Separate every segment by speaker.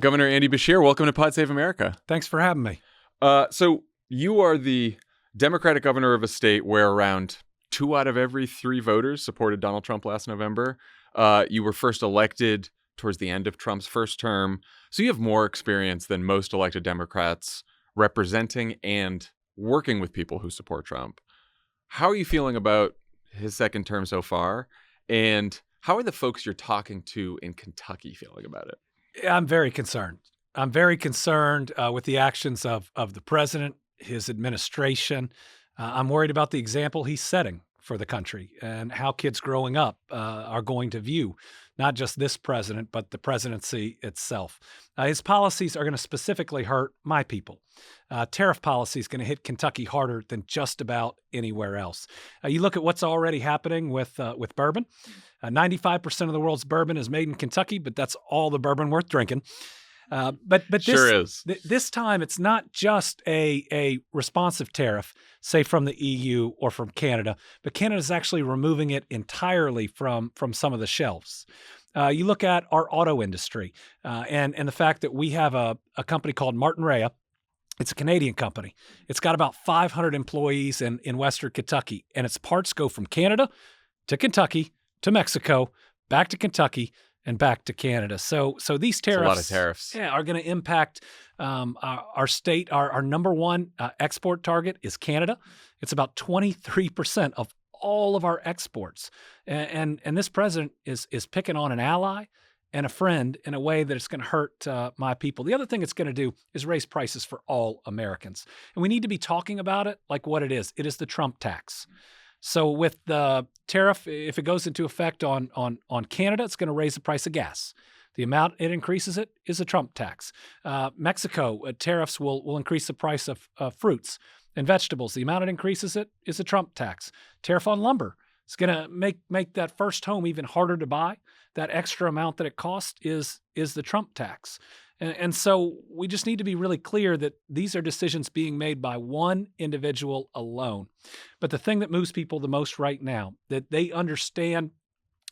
Speaker 1: Governor Andy Beshear, welcome to Pod Save America.
Speaker 2: Thanks for having me.
Speaker 1: So you are the Democratic governor of a state where around 2 out of every 3 voters supported Donald Trump last November. You were first elected towards the end of Trump's first term. So you have more experience than most elected Democrats representing and working with people who support Trump. How are you feeling about his second term so far? And how are the folks you're talking to in Kentucky feeling about it?
Speaker 2: I'm very concerned. I'm very concerned with the actions of the president, his administration. I'm worried about the example he's setting for the country and how kids growing up are going to view not just this president, but the presidency itself. His policies are going to specifically hurt my people. Tariff policy is going to hit Kentucky harder than just about anywhere else. You look at what's already happening with bourbon. 95% of the world's bourbon is made in Kentucky, but that's all the bourbon worth drinking. But this,
Speaker 1: sure is.
Speaker 2: This time, it's not just a responsive tariff, say from the EU or from Canada, but Canada's actually removing it entirely from some of the shelves. You look at our auto industry and the fact that we have a company called Martin Rea. It's a Canadian company. It's got about 500 employees in Western Kentucky, and its parts go from Canada to Kentucky to Mexico, back to Kentucky, and back to Canada. So these tariffs,
Speaker 1: a lot of tariffs,
Speaker 2: are going to impact our state. Our number one export target is Canada. It's about 23% of all of our exports, and this president is picking on an ally and a friend in a way that it's going to hurt my people. The other thing it's going to do is raise prices for all Americans, and we need to be talking about it like what it is. It is the Trump tax. So with the tariff, if it goes into effect on Canada, it's going to raise the price of gas. The amount it increases it is a Trump tax. Mexico, tariffs will increase the price of fruits and vegetables. The amount it increases it is a Trump tax. Tariff on lumber. It's going to make that first home even harder to buy. That extra amount that it costs is the Trump tax. And so we just need to be really clear that these are decisions being made by one individual alone. But the thing that moves people the most right now, that they understand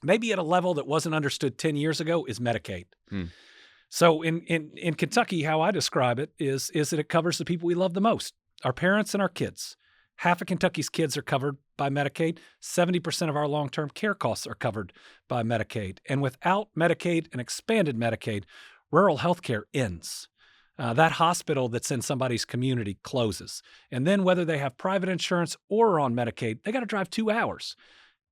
Speaker 2: maybe at a level that wasn't understood 10 years ago, is Medicaid. So in Kentucky, how I describe it is that it covers the people we love the most, our parents and our kids. Half of Kentucky's kids are covered by Medicaid. 70% of our long-term care costs are covered by Medicaid. And without Medicaid and expanded Medicaid, rural health care ends. That hospital that's in somebody's community closes. And then whether they have private insurance or on Medicaid, they got to drive 2 hours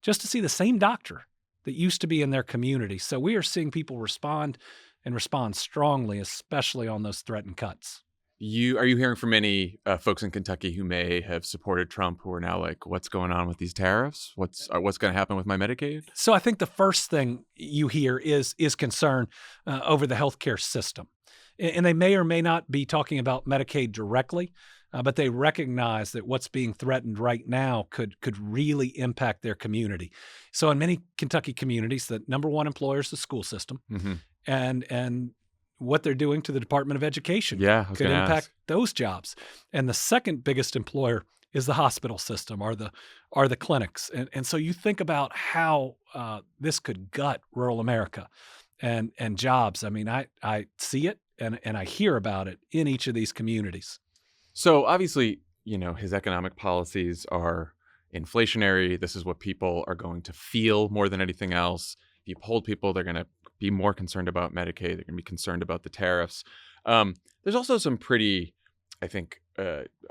Speaker 2: just to see the same doctor that used to be in their community. So we are seeing people respond strongly, especially on those threatened cuts.
Speaker 1: Are you hearing from any folks in Kentucky who may have supported Trump who are now like, what's going on with these tariffs? What's going to happen with my Medicaid?
Speaker 2: So I think the first thing you hear is concern over the healthcare system. And they may or may not be talking about Medicaid directly, but they recognize that what's being threatened right now could really impact their community. So in many Kentucky communities, the number one employer is the school system. Mm-hmm. And what they're doing to the Department of Education could impact those jobs. And the second biggest employer is the hospital system, are the clinics. And so you think about how this could gut rural America and jobs. I mean, I see it and I hear about it in each of these communities.
Speaker 1: So obviously, his economic policies are inflationary. This is what people are going to feel more than anything else. If you poll people, they're going to be more concerned about Medicaid. They're going to be concerned about the tariffs. There's also some pretty, I think,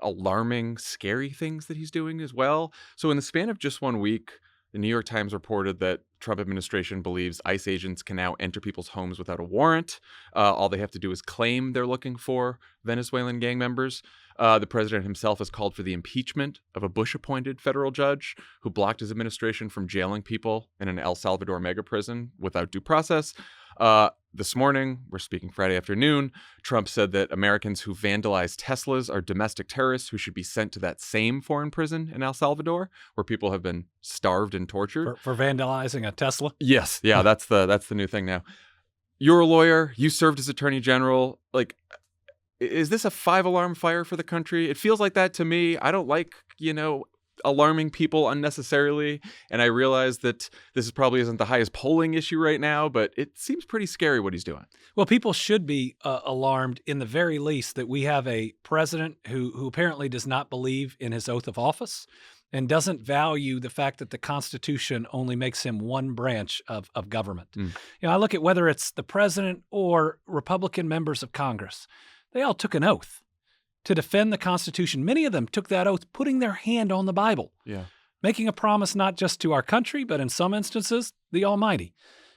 Speaker 1: alarming, scary things that he's doing as well. So in the span of just 1 week, the New York Times reported that Trump administration believes ICE agents can now enter people's homes without a warrant. All they have to do is claim they're looking for Venezuelan gang members. The president himself has called for the impeachment of a Bush-appointed federal judge who blocked his administration from jailing people in an El Salvador mega prison without due process. This morning, we're speaking Friday afternoon, Trump said that Americans who vandalize Teslas are domestic terrorists who should be sent to that same foreign prison in El Salvador, where people have been starved and tortured.
Speaker 2: For vandalizing a Tesla?
Speaker 1: Yes. Yeah, that's the new thing now. You're a lawyer. You served as attorney general. Like, is this a 5-alarm fire for the country? It feels like that to me. I don't like, alarming people unnecessarily. And I realize that this probably isn't the highest polling issue right now, but it seems pretty scary what he's doing.
Speaker 2: Well, people should be alarmed in the very least that we have a president who apparently does not believe in his oath of office and doesn't value the fact that the Constitution only makes him one branch of government. I look at whether it's the president or Republican members of Congress. They all took an oath to defend the Constitution. Many of them took that oath putting their hand on the Bible, making a promise not just to our country, but in some instances, the Almighty.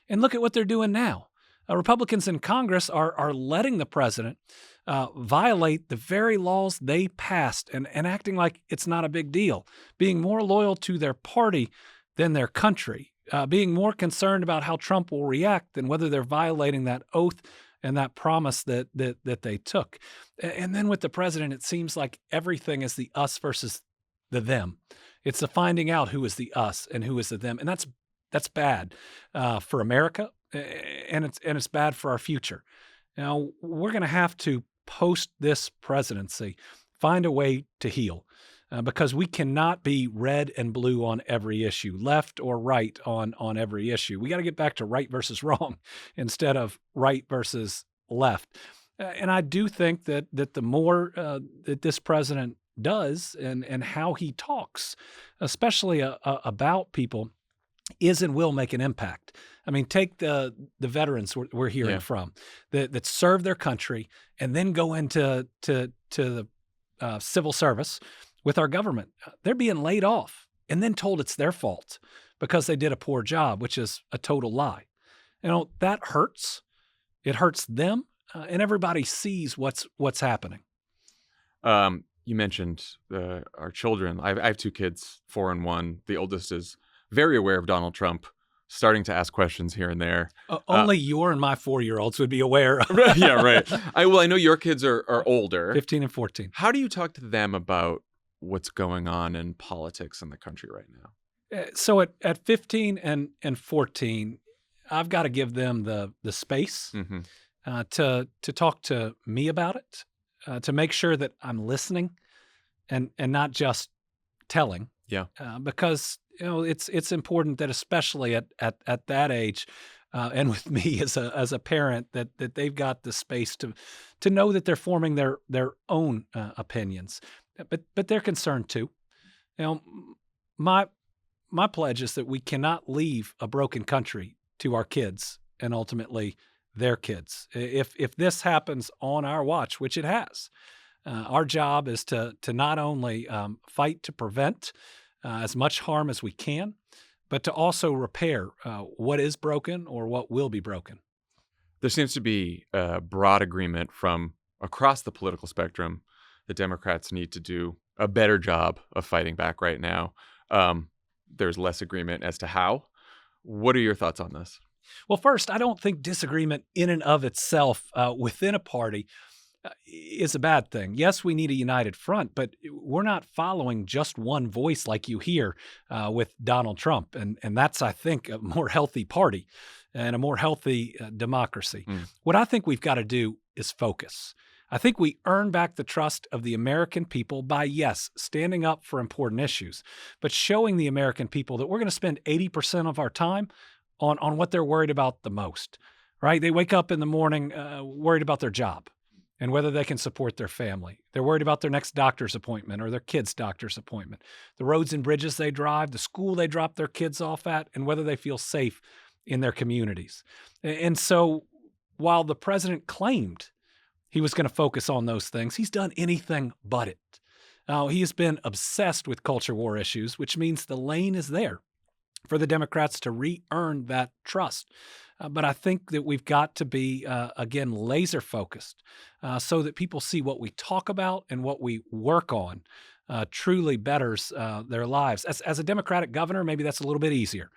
Speaker 2: And look at what they're doing now. Republicans in Congress are letting the president violate the very laws they passed and acting like it's not a big deal, being more loyal to their party than their country, being more concerned about how Trump will react than whether they're violating that oath and that promise that they took. And then with the president, it seems like everything is the us versus the them. It's the finding out who is the us and who is the them. And that's bad for America, and it's bad for our future. Now, we're going to have to, post this presidency, find a way to heal. Because we cannot be red and blue on every issue, left or right on every issue. We got to get back to right versus wrong instead of right versus left. And I do think that the more that this president does and how he talks, especially about people, is and will make an impact. I mean, take the veterans we're hearing from that serve their country and then go into the civil service with our government. They're being laid off and then told it's their fault because they did a poor job, which is a total lie. That hurts. It hurts them, and everybody sees what's happening.
Speaker 1: You mentioned our children. I have two kids, 4 and 1. The oldest is very aware of Donald Trump, starting to ask questions here and there.
Speaker 2: Only your and my 4-year-olds would be aware of.
Speaker 1: Yeah, right. I know your kids are older.
Speaker 2: 15 and 14.
Speaker 1: How do you talk to them about what's going on in politics in the country right now?
Speaker 2: So at 15 and 14, I've got to give them the space to talk to me about it, to make sure that I'm listening and not just telling.
Speaker 1: Yeah.
Speaker 2: Because it's important that especially at that age, and with me as a parent, that they've got the space to know that they're forming their own opinions. But they're concerned too. My pledge is that we cannot leave a broken country to our kids and ultimately their kids. If this happens on our watch, which it has, our job is to not only fight to prevent as much harm as we can, but to also repair what is broken or what will be broken.
Speaker 1: There seems to be a broad agreement from across the political spectrum the Democrats need to do a better job of fighting back right now. There's less agreement as to how. What are your thoughts on this?
Speaker 2: Well, first, I don't think disagreement in and of itself within a party is a bad thing. Yes, we need a united front, but we're not following just one voice like you hear with Donald Trump. And that's, I think, a more healthy party and a more healthy democracy. What I think we've got to do is focus. I think we earn back the trust of the American people by, yes, standing up for important issues, but showing the American people that we're going to spend 80% of our time on what they're worried about the most, right? They wake up in the morning worried about their job and whether they can support their family. They're worried about their next doctor's appointment or their kid's doctor's appointment, the roads and bridges they drive, the school they drop their kids off at, and whether they feel safe in their communities. And so while the president claimed he was going to focus on those things, he's done anything but it. He has been obsessed with culture war issues, which means the lane is there for the Democrats to re-earn that trust. But I think that we've got to be, again, laser focused so that people see what we talk about and what we work on truly betters their lives. As a Democratic governor, maybe that's a little bit easier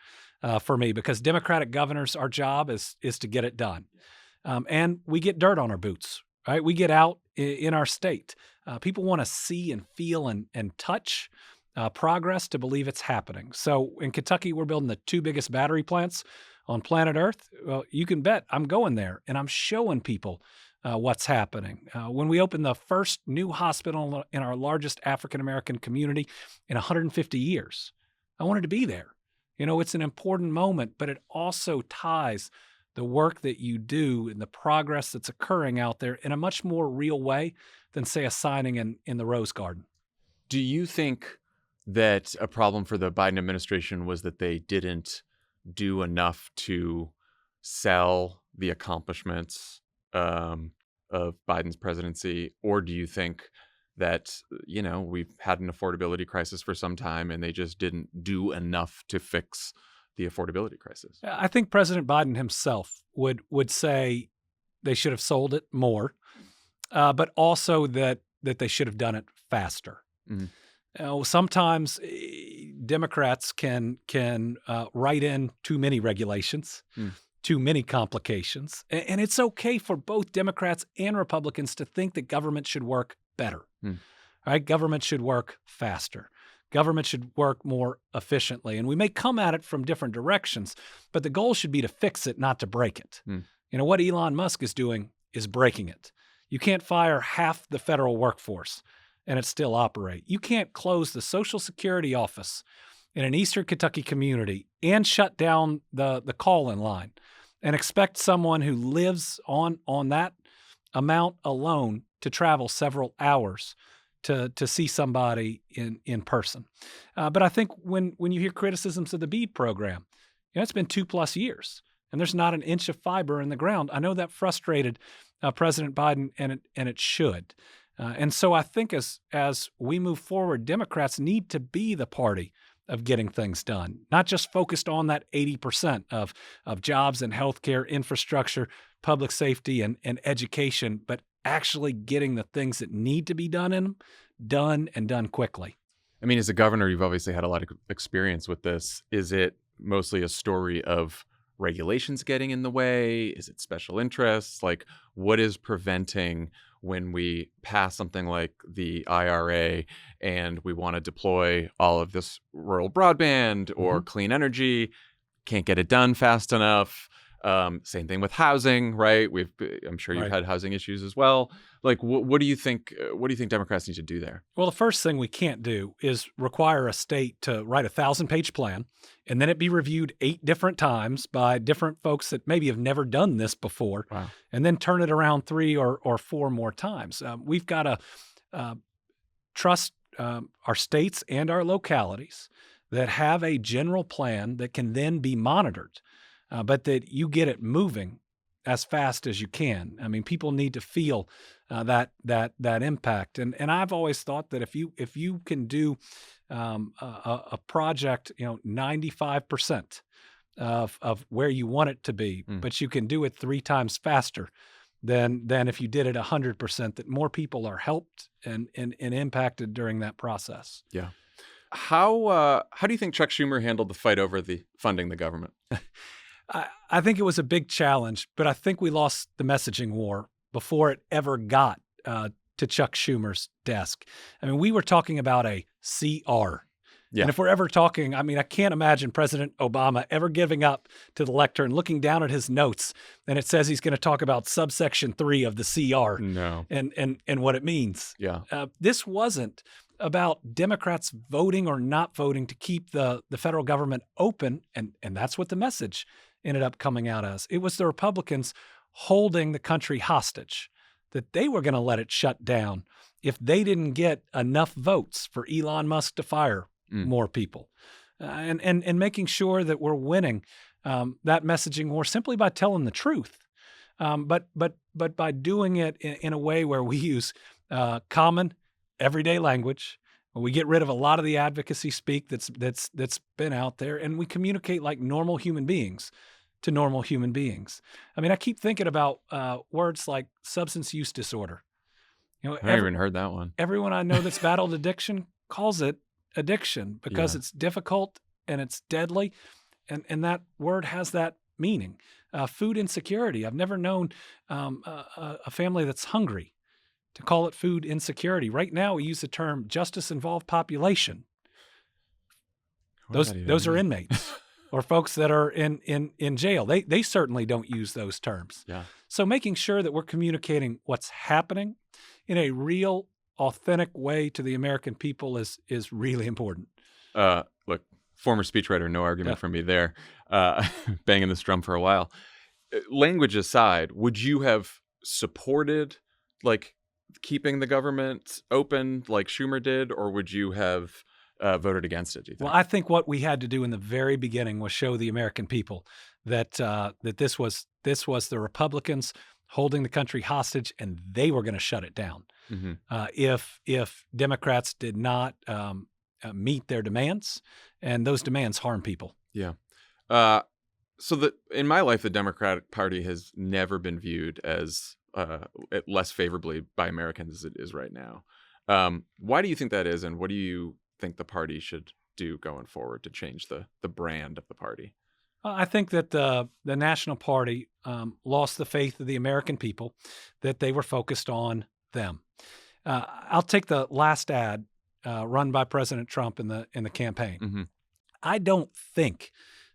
Speaker 2: for me because Democratic governors, our job is to get it done. And we get dirt on our boots, right? We get out in our state. People want to see and feel and touch progress to believe it's happening. So in Kentucky, we're building the 2 biggest battery plants on planet Earth. Well, you can bet I'm going there and I'm showing people what's happening. When we opened the first new hospital in our largest African-American community in 150 years, I wanted to be there. It's an important moment, but it also ties the work that you do and the progress that's occurring out there in a much more real way than, say, a signing in the Rose Garden.
Speaker 1: Do you think that a problem for the Biden administration was that they didn't do enough to sell the accomplishments of Biden's presidency? Or do you think that, we've had an affordability crisis for some time and they just didn't do enough to fix the affordability crisis?
Speaker 2: I think President Biden himself would say they should have sold it more, but also that they should have done it faster.
Speaker 1: Mm-hmm.
Speaker 2: Sometimes Democrats can write in too many regulations, too many complications, and it's okay for both Democrats and Republicans to think that government should work better. Right? Government should work faster. Government should work more efficiently. And we may come at it from different directions, but the goal should be to fix it, not to break it. What Elon Musk is doing is breaking it. You can't fire half the federal workforce and it still operate. You can't close the Social Security office in an Eastern Kentucky community and shut down the call-in line and expect someone who lives on that amount alone to travel several hours to see somebody in person. But I think when you hear criticisms of the BEAD program, it's been 2+ years and there's not an inch of fiber in the ground. I know that frustrated President Biden, and it should. And so I think as we move forward, Democrats need to be the party of getting things done, not just focused on that 80% of jobs and healthcare, infrastructure, public safety, and education, but actually getting the things that need to be done done quickly.
Speaker 1: I mean, as a governor, you've obviously had a lot of experience with this. Is it mostly a story of regulations getting in the way? Is it special interests? Like, what is preventing when we pass something like the IRA and we want to deploy all of this rural broadband or clean energy, can't get it done fast enough? Same thing with housing, right? I'm sure you've had housing issues as well. Like, what do you think? What do you think Democrats need to do there?
Speaker 2: Well, the first thing we can't do is require a state to write a 1,000-page plan and then it be reviewed 8 different times by different folks that maybe have never done this before, and then turn it around 3 or 4 more times. We've got to trust our states and our localities that have a general plan that can then be monitored. But that you get it moving as fast as you can. I mean, people need to feel that impact. And I've always thought that if you can do a project, 95% of where you want it to be, but you can do it 3 times faster than if you did it 100%, that more people are helped and impacted during that process.
Speaker 1: Yeah. How do you think Chuck Schumer handled the fight over the funding the government?
Speaker 2: I think it was a big challenge, but I think we lost the messaging war before it ever got to Chuck Schumer's desk. I mean, we were talking about a CR. Yeah. And if we're ever talking, I mean, I can't imagine President Obama ever giving up to the lectern, looking down at his notes, and it says he's going to talk about subsection 3 of the CR.
Speaker 1: No.
Speaker 2: And what it means.
Speaker 1: Yeah.
Speaker 2: This wasn't about Democrats voting or not voting to keep the federal government open, and that's what the message ended up coming out as. It was the Republicans holding the country hostage, that they were going to let it shut down if they didn't get enough votes for Elon Musk to fire more people, and making sure that we're winning that messaging war simply by telling the truth, but by doing it in a way where we use common everyday language. We get rid of a lot of the advocacy speak that's been out there, and we communicate like normal human beings to normal human beings. I mean, I keep thinking about words like substance use disorder.
Speaker 1: I haven't even heard that one.
Speaker 2: Everyone I know that's battled addiction calls it addiction because it's difficult and it's deadly, and that word has that meaning. Food insecurity. I've never known a family that's hungry to call it food insecurity. Right now, we use the term justice-involved population. Those are inmates. or folks that are in jail. They certainly don't use those terms.
Speaker 1: Yeah.
Speaker 2: So making sure that we're communicating what's happening in a real, authentic way to the American people is really important.
Speaker 1: Look, former speechwriter, no argument
Speaker 2: Yeah.
Speaker 1: from me there. Banging this drum for a while. Language aside, would you have supported like keeping the government open like Schumer did, or would you have voted against it? Do you think?
Speaker 2: Well, I think what we had to do in the very beginning was show the American people that that this was the Republicans holding the country hostage, and they were going to shut it down
Speaker 1: Mhm.
Speaker 2: if Democrats did not meet their demands, and those demands harm people.
Speaker 1: Yeah. So in my life, the Democratic Party has never been viewed as less favorably by Americans as it is right now. Why do you think that is, and what do you think the party should do going forward to change the brand of the party?
Speaker 2: I think that the National Party lost the faith of the American people, that they were focused on them. I'll take the last ad run by President Trump in the campaign.
Speaker 1: Mm-hmm.
Speaker 2: I don't think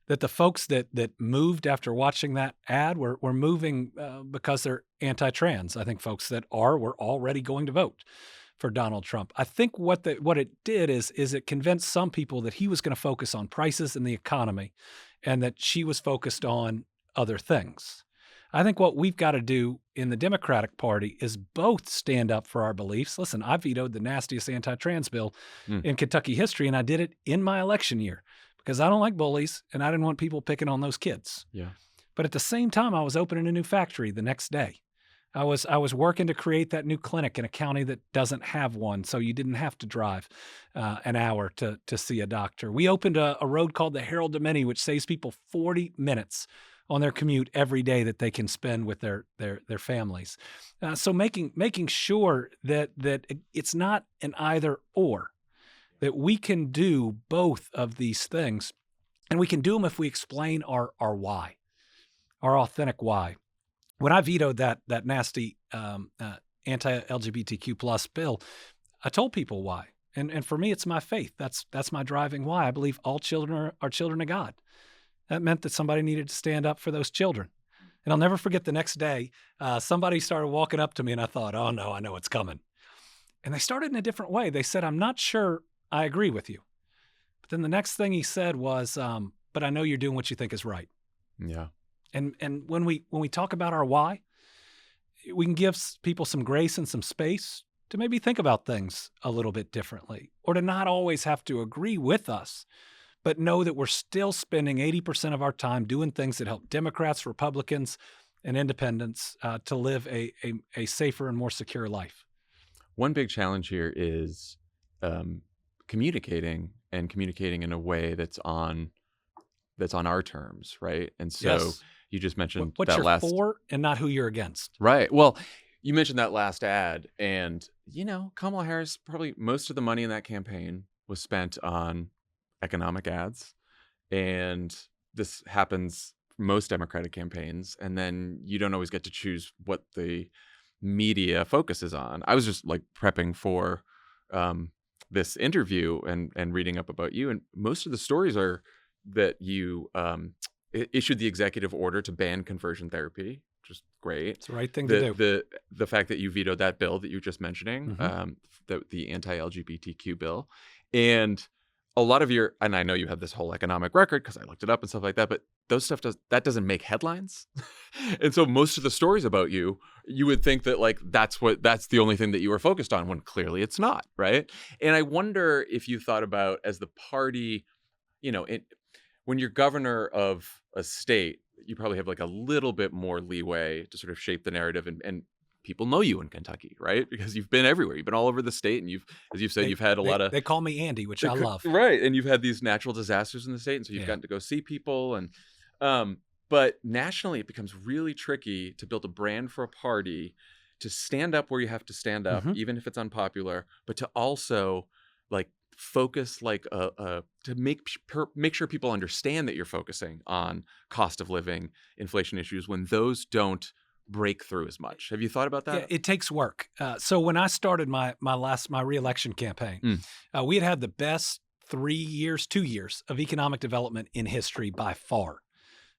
Speaker 2: that the folks that moved after watching that ad were moving because they're anti-trans. I think folks that were already going to vote for Donald Trump. I think what it did is it convinced some people that he was going to focus on prices and the economy, and that she was focused on other things. I think what we've got to do in the Democratic Party is both stand up for our beliefs. Listen, I vetoed the nastiest anti-trans bill in Kentucky history, and I did it in my election year because I don't like bullies and I didn't want people picking on those kids.
Speaker 1: Yeah.
Speaker 2: But at the same time, I was opening a new factory the next day. I was working to create that new clinic in a county that doesn't have one, so you didn't have to drive an hour to see a doctor. We opened a road called the Harold Domini, which saves people 40 minutes on their commute every day that they can spend with their families. So making sure that it's not an either or, that we can do both of these things, and we can do them if we explain our why, our authentic why. When I vetoed that nasty anti-LGBTQ plus bill, I told people why. And for me, it's my faith. That's my driving why. I believe all children are children of God. That meant that somebody needed to stand up for those children. And I'll never forget the next day, somebody started walking up to me and I thought, oh no, I know what's coming. And they started in a different way. They said, I'm not sure I agree with you. But then the next thing he said was, but I know you're doing what you think is right.
Speaker 1: Yeah.
Speaker 2: And when we talk about our why, we can give people some grace and some space to maybe think about things a little bit differently, or to not always have to agree with us, but know that we're still spending 80% of our time doing things that help Democrats, Republicans, and independents to live a safer and more secure life.
Speaker 1: One big challenge here is communicating in a way that's on our terms, right? And so
Speaker 2: Yes.
Speaker 1: you just mentioned
Speaker 2: What
Speaker 1: that
Speaker 2: you're
Speaker 1: last
Speaker 2: for and not who you're against.
Speaker 1: right. Well, you mentioned that last ad, and Kamala Harris, probably most of the money in that campaign was spent on economic ads, and this happens most Democratic campaigns, and then you don't always get to choose what the media focuses on. I was just like prepping for this interview and reading up about you, and most of the stories are that you issued the executive order to ban conversion therapy, which is great.
Speaker 2: It's the right thing to do.
Speaker 1: The fact that you vetoed that bill that you were just mentioning, the anti-LGBTQ bill, and a lot of and I know you have this whole economic record because I looked it up and stuff like that, but that doesn't make headlines. And so most of the stories about you would think that like that's the only thing that you were focused on, when clearly it's not, right? And I wonder if you thought about, as the party, when you're governor of a state, you probably have like a little bit more leeway to sort of shape the narrative, and people know you in Kentucky, right? Because you've been everywhere. You've been all over the state, and as you've said, you've had a lot of...
Speaker 2: They call me Andy, which I love.
Speaker 1: Right, and you've had these natural disasters in the state, and so you've gotten to go see people. And but nationally, it becomes really tricky to build a brand for a party, to stand up where you have to stand up, even if it's unpopular, but to also like focus to make sure people understand that you're focusing on cost of living, inflation issues, when those don't break through as much. Have you thought about that?
Speaker 2: Yeah, it takes work. So when I started my re-election campaign, we had the best 2 years of economic development in history by far.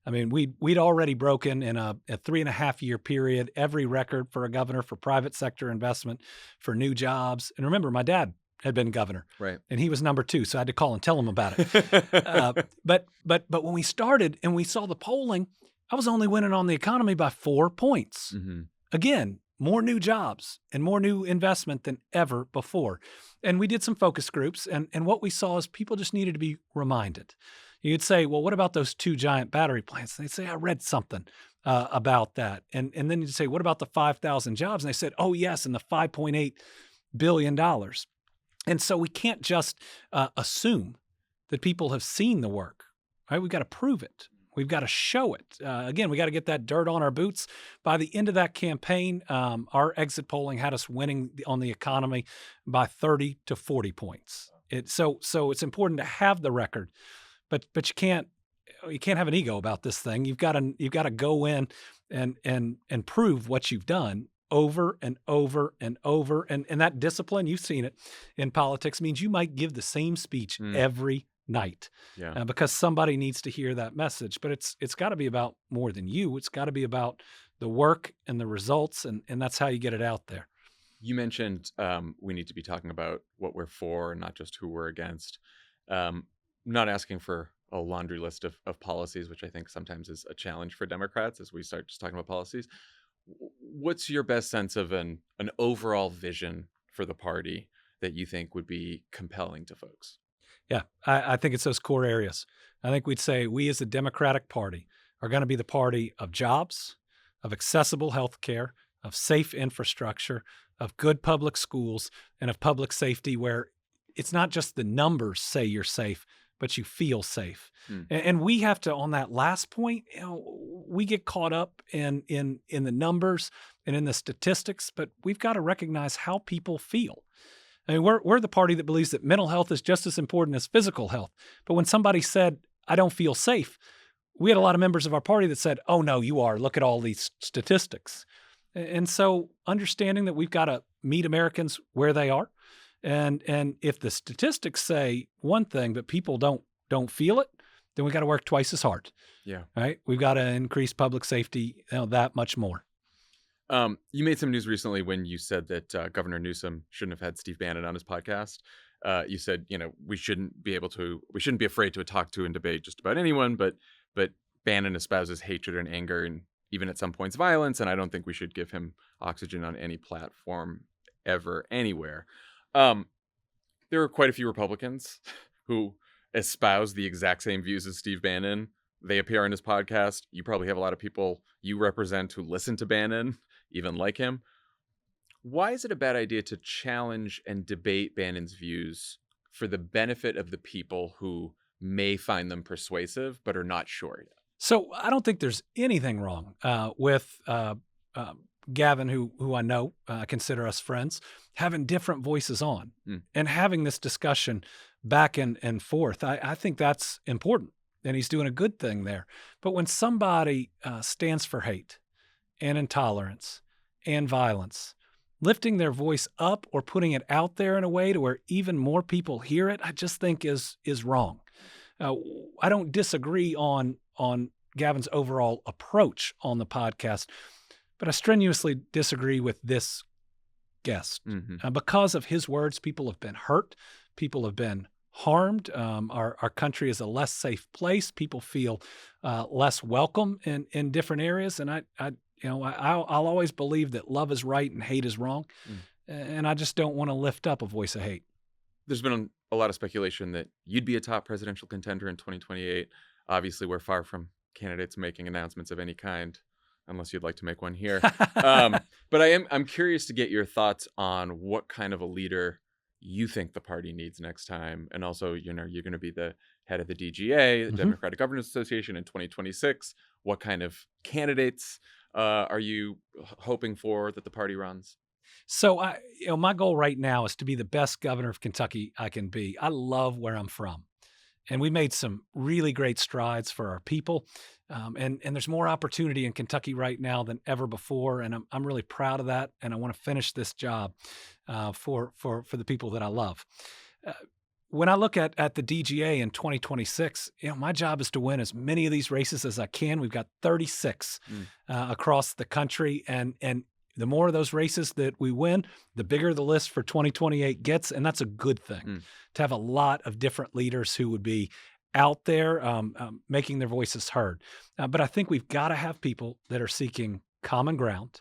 Speaker 2: I mean, we'd already broken in a 3.5-year period every record for a governor for private sector investment, for new jobs. And remember, my dad had been governor,
Speaker 1: Right.
Speaker 2: and he was number 2, so I had to call and tell him about it. But when we started and we saw the polling, I was only winning on the economy by 4 points.
Speaker 1: Mm-hmm.
Speaker 2: Again, more new jobs and more new investment than ever before. And we did some focus groups, and what we saw is people just needed to be reminded. You'd say, well, what about those 2 giant battery plants? And they'd say, I read something about that. And then you'd say, what about the 5,000 jobs? And they said, oh, yes, and the $5.8 billion. And so we can't just assume that people have seen the work, right? We've got to prove it. We've got to show it. Again, we got to get that dirt on our boots. By the end of that campaign, our exit polling had us winning on the economy by 30 to 40 points. So it's important to have the record, but you can't have an ego about this thing. You've got to go in and prove what you've done over and over and over. And that discipline, you've seen it in politics, means you might give the same speech every night, because somebody needs to hear that message. But it's got to be about more than you. It's got to be about the work and the results, and that's how you get it out there.
Speaker 1: You mentioned we need to be talking about what we're for and not just who we're against. Not asking for a laundry list of policies, which I think sometimes is a challenge for Democrats as we start just talking about policies. What's your best sense of an overall vision for the party that you think would be compelling to folks?
Speaker 2: Yeah, I think it's those core areas. I think we'd say we as the Democratic Party are going to be the party of jobs, of accessible health care, of safe infrastructure, of good public schools, and of public safety, where it's not just the numbers say you're safe, but you feel safe. And we have to, on that last point, we get caught up in the numbers and in the statistics, but we've got to recognize how people feel. I mean, we're the party that believes that mental health is just as important as physical health. But when somebody said, I don't feel safe, we had a lot of members of our party that said, oh, no, you are. Look at all these statistics. And so understanding that we've got to meet Americans where they are. And if the statistics say one thing, but people don't feel it, then we got to work twice as hard.
Speaker 1: Yeah.
Speaker 2: Right? We've got to increase public safety that much more.
Speaker 1: You made some news recently when you said that Governor Newsom shouldn't have had Steve Bannon on his podcast. You said, we shouldn't be afraid to talk to and debate just about anyone, but Bannon espouses hatred and anger and even at some points violence, and I don't think we should give him oxygen on any platform ever, anywhere. There are quite a few Republicans who espouse the exact same views as Steve Bannon. They appear on his podcast. You probably have a lot of people you represent who listen to Bannon, even like him. Why is it a bad idea to challenge and debate Bannon's views for the benefit of the people who may find them persuasive but are not sure yet?
Speaker 2: So I don't think there's anything wrong with Gavin, who I know, consider us friends, having different voices on and having this discussion back and forth. I think that's important, and he's doing a good thing there. But when somebody stands for hate and intolerance and violence, lifting their voice up or putting it out there in a way to where even more people hear it, I just think is wrong. I don't disagree on Gavin's overall approach on the podcast, but I strenuously disagree with this guest. Because of his words, people have been hurt. People have been harmed. Our country is a less safe place. People feel less welcome in different areas. And I'll always believe that love is right and hate is wrong. And I just don't want to lift up a voice of hate.
Speaker 1: There's been a lot of speculation that you'd be a top presidential contender in 2028. Obviously, we're far from candidates making announcements of any kind, unless you'd like to make one here. But I'm curious to get your thoughts on what kind of a leader you think the party needs next time. And also, you're going to be the head of the DGA, the Democratic Governors Association, in 2026. What kind of candidates are you hoping for that the party runs?
Speaker 2: So my goal right now is to be the best governor of Kentucky I can be. I love where I'm from. And we made some really great strides for our people. And there's more opportunity in Kentucky right now than ever before. And I'm really proud of that. And I want to finish this job for the people that I love. when I look at the DGA in 2026, my job is to win as many of these races as I can. We've got 36 across the country, and the more of those races that we win, the bigger the list for 2028 gets, and that's a good thing to have a lot of different leaders who would be out there making their voices heard. But I think we've got to have people that are seeking common ground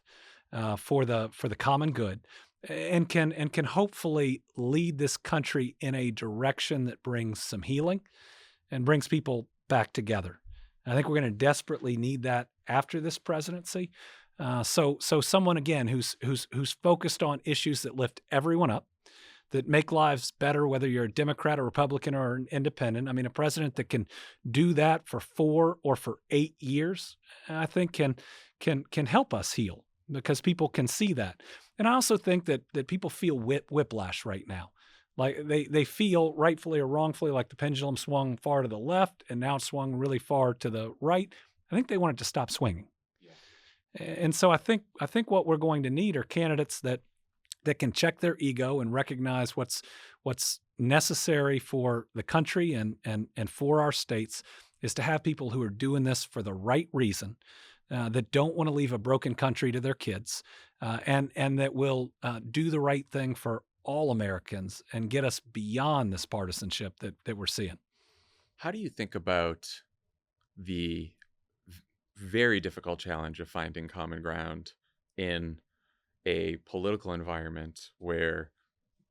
Speaker 2: for the common good, and can hopefully lead this country in a direction that brings some healing and brings people back together. I think we're going to desperately need that after this presidency. So someone, again, who's focused on issues that lift everyone up, that make lives better, whether you're a Democrat or Republican or an independent. I mean, a president that can do that for 4 or for 8 years, I think can help us heal, because people can see that. And I also think that people feel whiplash right now. Like they feel, rightfully or wrongfully, like the pendulum swung far to the left and now it's swung really far to the right. I think they want it to stop swinging. Yeah. And so I think what we're going to need are candidates that can check their ego and recognize what's necessary for the country and for our states, is to have people who are doing this for the right reason, that don't want to leave a broken country to their kids, and that will do the right thing for all Americans and get us beyond this partisanship that we're seeing.
Speaker 1: How do you think about the very difficult challenge of finding common ground in a political environment where,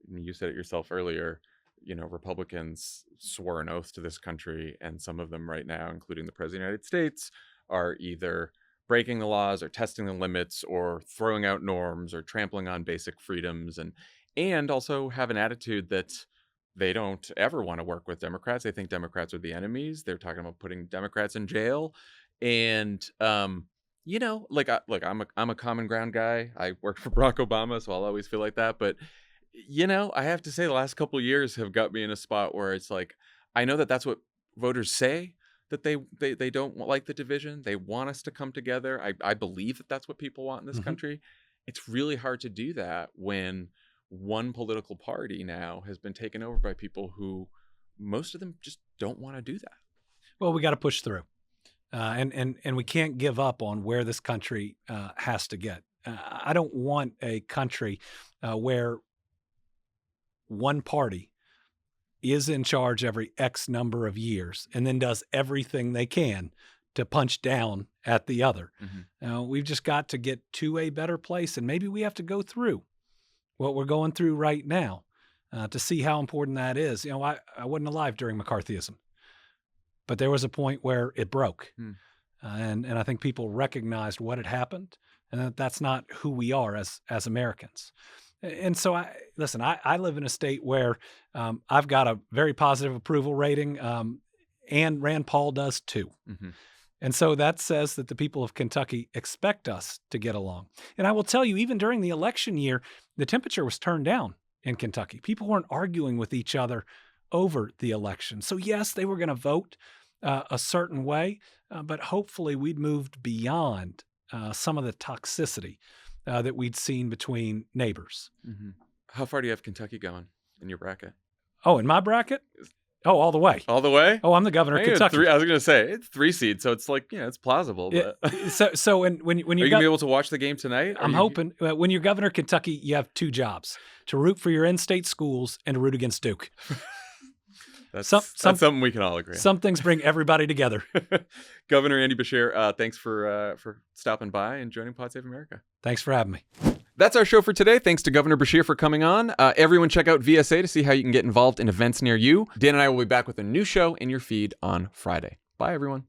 Speaker 1: you said it yourself earlier, Republicans swore an oath to this country, and some of them right now, including the President of the United States, are either breaking the laws or testing the limits or throwing out norms or trampling on basic freedoms, and also have an attitude that they don't ever want to work with Democrats. They think Democrats are the enemies. They're talking about putting Democrats in jail. And, I'm a common ground guy. I worked for Barack Obama, so I'll always feel like that. But, I have to say the last couple of years have got me in a spot where it's like, I know that that's what voters say, that they don't like the division. They want us to come together. I believe that that's what people want in this country. It's really hard to do that when one political party now has been taken over by people who, most of them, just don't want to do that.
Speaker 2: Well, we got to push through. And we can't give up on where this country has to get. I don't want a country where one party is in charge every X number of years and then does everything they can to punch down at the other. We've just got to get to a better place, and maybe we have to go through what we're going through right now to see how important that is. I wasn't alive during McCarthyism, but there was a point where it broke. And I think people recognized what had happened, and that's not who we are as Americans. And so I live in a state where I've got a very positive approval rating, and Rand Paul does too. And so that says that the people of Kentucky expect us to get along. And I will tell you, even during the election year, the temperature was turned down in Kentucky. People weren't arguing with each other over the election. So yes, they were going to vote a certain way, but hopefully we'd moved beyond some of the toxicity that we'd seen between neighbors.
Speaker 1: How far do you have Kentucky going in your bracket?
Speaker 2: Oh, in my bracket? Oh, all the way.
Speaker 1: All the way?
Speaker 2: Oh, I'm the governor of Kentucky.
Speaker 1: I was going to say, it's 3 seeds, so it's like, it's plausible. But...
Speaker 2: So when you're...
Speaker 1: Are you going to be able to watch the game tonight?
Speaker 2: I'm hoping. When you're governor of Kentucky, you have 2 jobs: to root for your in-state schools and to root against Duke.
Speaker 1: That's something we can all agree on.
Speaker 2: Some things bring everybody together.
Speaker 1: Governor Andy Beshear, thanks for stopping by and joining Pod Save America.
Speaker 2: Thanks for having me.
Speaker 1: That's our show for today. Thanks to Governor Beshear for coming on. Everyone check out VSA to see how you can get involved in events near you. Dan and I will be back with a new show in your feed on Friday. Bye, everyone.